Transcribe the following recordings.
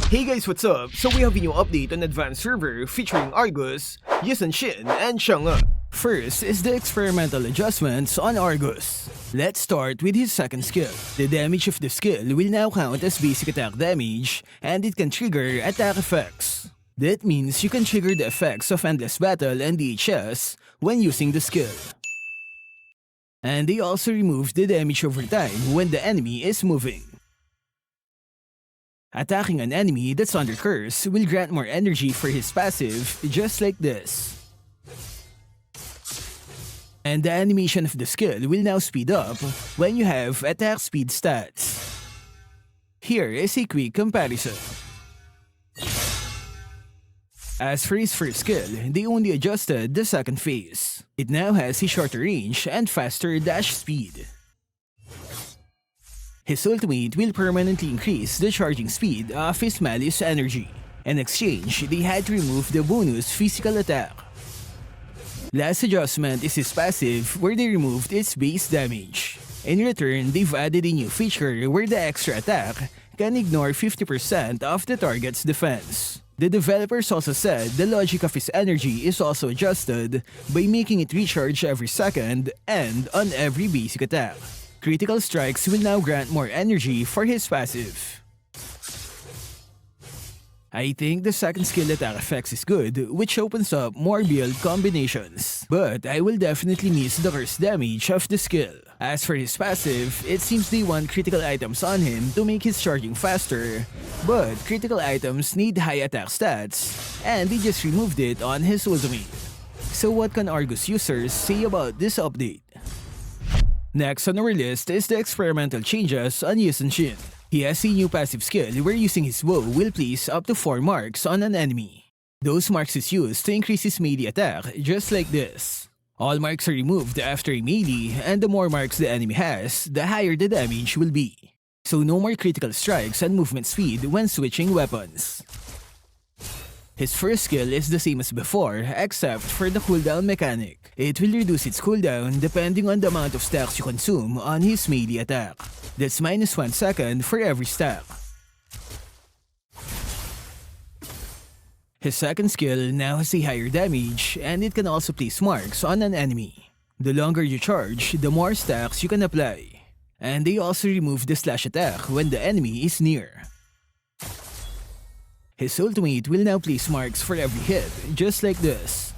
Hey guys, what's up? So we have a new update on Advanced Server featuring Argus, Sun-Shin, and Chang'e. First is the experimental adjustments on Argus. Let's start with his second skill. The damage of the skill will now count as basic attack damage, and it can trigger attack effects. That means you can trigger the effects of Endless Battle and DHS when using the skill. And they also remove the damage over time when the enemy is moving. Attacking an enemy that's under curse will grant more energy for his passive, just like this. And the animation of the skill will now speed up when you have attack speed stats. Here is a quick comparison. As for his first skill, they only adjusted the second phase. It now has a shorter range and faster dash speed. His ultimate will permanently increase the charging speed of his Malice energy. In exchange, they had to remove the bonus physical attack. Last adjustment is his passive, where they removed its base damage. In return, they've added a new feature where the extra attack can ignore 50% of the target's defense. The developers also said the logic of his energy is also adjusted by making it recharge every second and on every basic attack. Critical strikes will now grant more energy for his passive. I think the second skill attack effects is good, which opens up more build combinations. But I will definitely miss the curse damage of the skill. As for his passive, it seems they want critical items on him to make his charging faster. But critical items need high attack stats, and they just removed it on his ultimate. So what can Argus users say about this update? Next on our list is the experimental changes on Sun-Shin. He has a new passive skill where using his bow will place up to 4 marks on an enemy. Those marks is used to increase his melee attack, just like this. All marks are removed after a melee, and the more marks the enemy has, the higher the damage will be. So no more critical strikes and movement speed when switching weapons. His first skill is the same as before, except for the cooldown mechanic. It will reduce its cooldown depending on the amount of stacks you consume on his melee attack. That's minus 1 second for every stack. His second skill now has a higher damage, and it can also place marks on an enemy. The longer you charge, the more stacks you can apply. And they also remove the slash attack when the enemy is near. His ultimate will now place marks for every hit, just like this.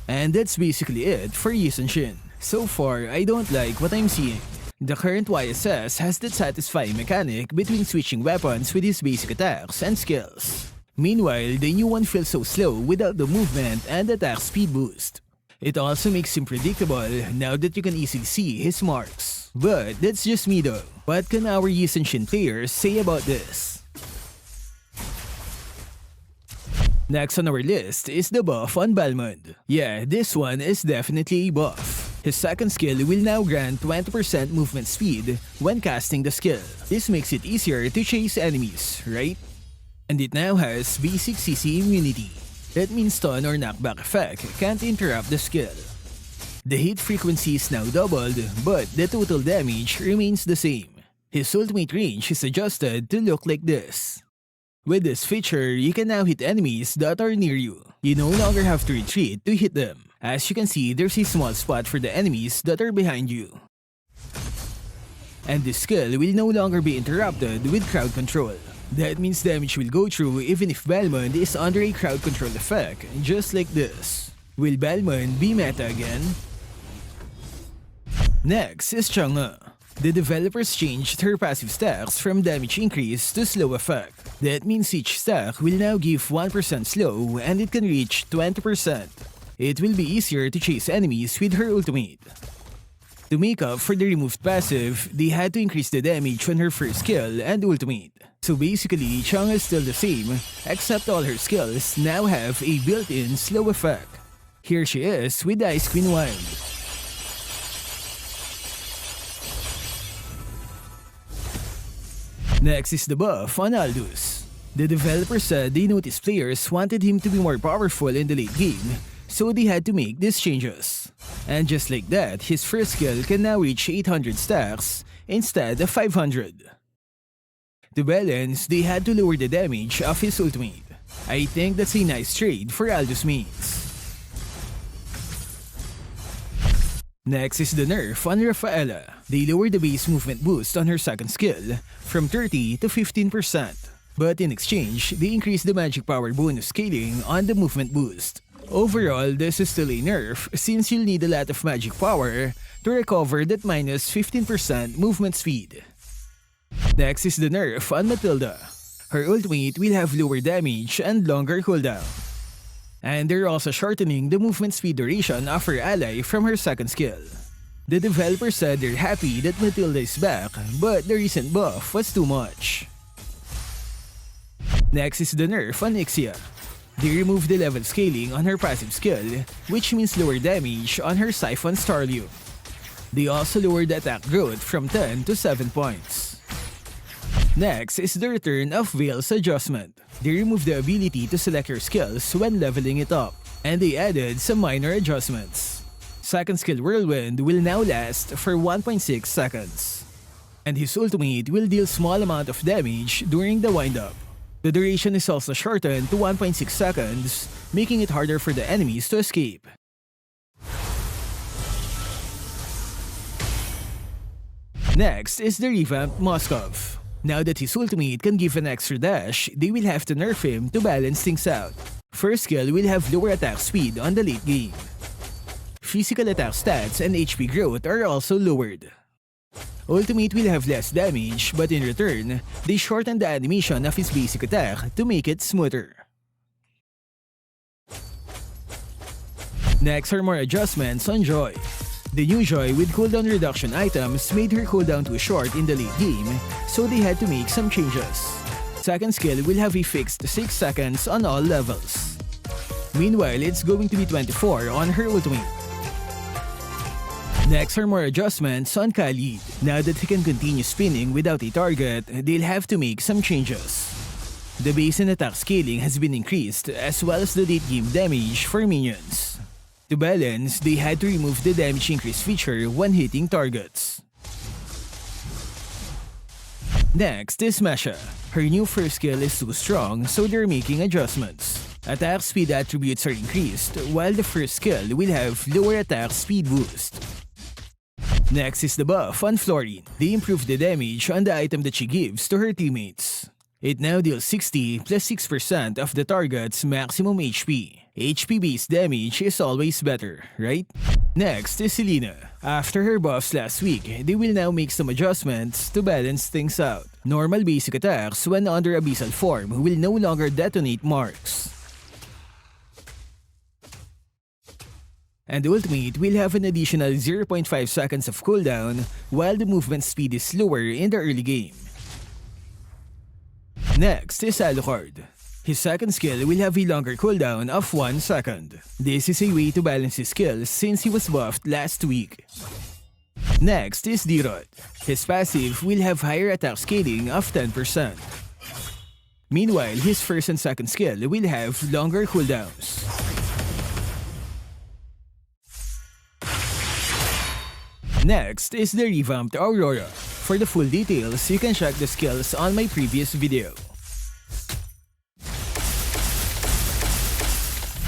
And that's basically it for Sun-Shin. So far, I don't like what I'm seeing. The current YSS has that satisfying mechanic between switching weapons with his basic attacks and skills. Meanwhile, the new one feels so slow without the movement and attack speed boost. It also makes him predictable now that you can easily see his marks. But that's just me though. What can our Sun-Shin players say about this? Next on our list is the buff on Balmond. Yeah, this one is definitely a buff. His second skill will now grant 20% movement speed when casting the skill. This makes it easier to chase enemies, right? And it now has basic CC immunity. That means stun or knockback effect can't interrupt the skill. The hit frequency is now doubled, but the total damage remains the same. His ultimate range is adjusted to look like this. With this feature, you can now hit enemies that are near you. You no longer have to retreat to hit them. As you can see, there's a small spot for the enemies that are behind you. And this skill will no longer be interrupted with crowd control. That means damage will go through even if Balmond is under a crowd control effect, just like this. Will Balmond be meta again? Next is Chang'e. The developers changed her passive stacks from damage increase to slow effect. That means each stack will now give 1% slow and it can reach 20%. It will be easier to chase enemies with her ultimate. To make up for the removed passive, they had to increase the damage on her first skill and ultimate. So basically, Chang'e is still the same, except all her skills now have a built-in slow effect. Here she is with the Ice Queen Wand. Next is the buff on Aldous. The developer said they noticed players wanted him to be more powerful in the late game, so they had to make these changes. And just like that, his first skill can now reach 800 stacks instead of 500. To balance, they had to lower the damage of his ultimate. I think that's a nice trade for Aldous mains. Next is the nerf on Rafaela. They lowered the base movement boost on her second skill from 30 to 15%. But in exchange, they increased the magic power bonus scaling on the movement boost. Overall, this is still a nerf since you'll need a lot of magic power to recover that minus 15% movement speed. Next is the nerf on Mathilda. Her ultimate will have lower damage and longer cooldown. And they're also shortening the movement speed duration of her ally from her second skill. The developers said they're happy that Mathilda is back, but the recent buff was too much. Next is the nerf on Ixia. They removed the level scaling on her passive skill, which means lower damage on her Siphon Starliu. They also lowered the attack growth from 10 to 7 points. Next is the return of Vale's adjustment. They removed the ability to select your skills when leveling it up, and they added some minor adjustments. Second skill Whirlwind will now last for 1.6 seconds. And his ultimate will deal small amount of damage during the wind-up. The duration is also shortened to 1.6 seconds, making it harder for the enemies to escape. Next is the revamped Moskov. Now that his ultimate can give an extra dash, they will have to nerf him to balance things out. First skill will have lower attack speed on the late game. Physical attack stats and HP growth are also lowered. Ultimate will have less damage, but in return, they shorten the animation of his basic attack to make it smoother. Next are more adjustments on Joy. The new Joy with cooldown reduction items made her cooldown too short in the late game, so they had to make some changes. Second skill will have a fixed 6 seconds on all levels. Meanwhile, it's going to be 24 on her ultimate. Next are more adjustments on Khaleed. Now that he can continue spinning without a target, they'll have to make some changes. The base and attack scaling has been increased, as well as the late game damage for minions. To balance, they had to remove the damage increase feature when hitting targets. Next is Masha. Her new first skill is too strong, so they're making adjustments. Attack speed attributes are increased, while the first skill will have lower attack speed boost. Next is the buff on Floryn. They improved the damage on the item that she gives to her teammates. It now deals 60 plus 6% of the target's maximum HP. HP-based damage is always better, right? Next is Selena. After her buffs last week, they will now make some adjustments to balance things out. Normal basic attacks when under abyssal form will no longer detonate marks. And the ultimate will have an additional 0.5 seconds of cooldown, while the movement speed is slower in the early game. Next is Alucard. His second skill will have a longer cooldown of 1 second. This is a way to balance his skills since he was buffed last week. Next is Dyrroth. His passive will have higher attack scaling of 10%. Meanwhile, his first and second skill will have longer cooldowns. Next is the Revamped Aurora. For the full details, you can check the skills on my previous video.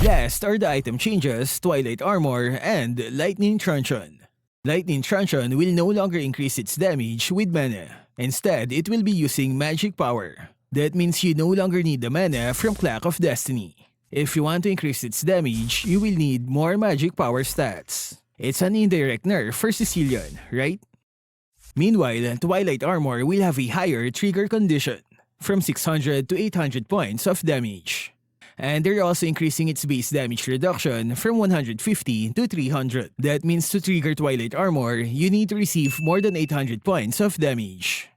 Last are the item changes, Twilight Armor, and Lightning Truncheon. Lightning Truncheon will no longer increase its damage with mana. Instead, it will be using magic power. That means you no longer need the mana from Clock of Destiny. If you want to increase its damage, you will need more magic power stats. It's an indirect nerf for Sicilian, right? Meanwhile, Twilight Armor will have a higher trigger condition, from 600 to 800 points of damage. And they're also increasing its base damage reduction from 150 to 300. That means to trigger Twilight Armor, you need to receive more than 800 points of damage.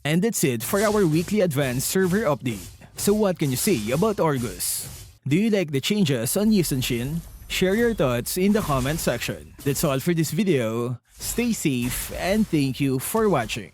And that's it for our weekly advanced server update. So what can you say about Aldous? Do you like the changes on Sun-Shin? Share your thoughts in the comment section. That's all for this video. Stay safe and thank you for watching.